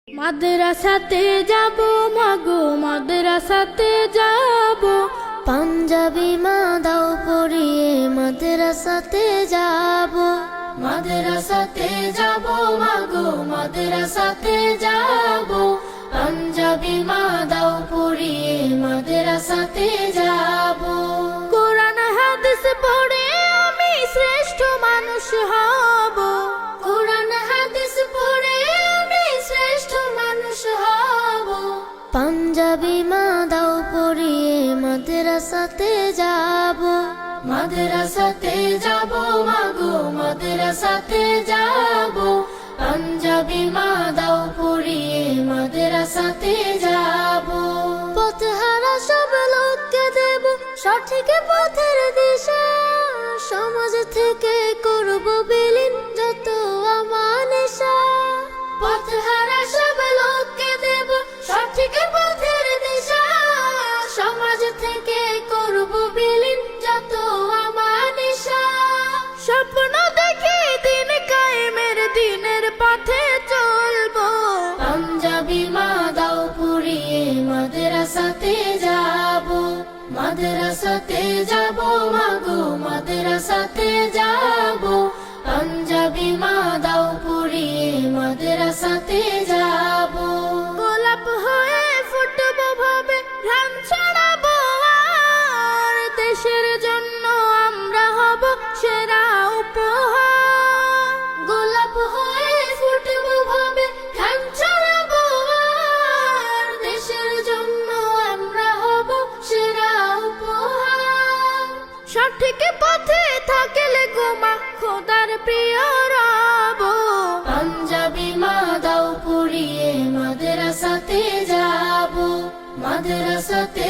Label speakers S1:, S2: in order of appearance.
S1: মাদ্রাসাতে যাব মাগো মাদ্রাসাতে যাব,
S2: পাঞ্জাবি মা দাও পরিয়ে মাদ্রাসাতে যাব।
S1: মাদ্রাসাতে যাব মাগো মাদ্রাসাতে যাব, পাঞ্জাবি মা দাও পরিয়ে মাদ্রাসাতে যাব। কোরআন হাদিস পড়ে আমি শ্রেষ্ঠ মানুষ হব, কোরআন হাদিস পড়ে আমি শ্রেষ্ঠ মানুষ হব।
S2: পাঞ্জাবি মা দাও পরিয়ে মাদ্রাসাতে যাব।
S1: মাদ্রাসাতে যাব মাগো মাদ্রাসাতে যাব, পাঞ্জাবি মা দাও পড়িয়ে মাদ্রাসাতে যাব।
S2: পথহারা সব লোককে দেব সঠিক পথের দিশা, সমাজ থেকে করব বিলীন যত আমানিশা।
S1: পথহারা সব লোককে দেব সঠিক পথের দিশা, সমাজ থেকে করব বিলীন যত আমানিশা। স্বপ্ন দেখি দিন কায়েমের দিনের পথে চলবো, পাঞ্জাবি মা দাও পড়িয়ে মাদ্রাসাতে যাব। মাদ্রাসাতে যাব মাগো মাদ্রাসাতে যাব, পাঞ্জাবি মা দাও পড়িয়ে মাদ্রাসাতে যাব। গোলাপ হয়ে ফুটবো ভাবে ঘ্রাণ ছড়াবো, আর দেশের জন্য আমরা হব সেরা উপহার। গোলাপ হয়ে ফুটবো ভাবে ঘ্রাণ ছড়াবো, আর দেশের জন্য আমরা হব সেরা উপহার। সঠিক পথে থাকলে গোমা খোদার প্রিয় রব, পাঞ্জাবি মা দাও পড়িয়ে মাদ্রাসাতে যাব। মাদ্রাসাতে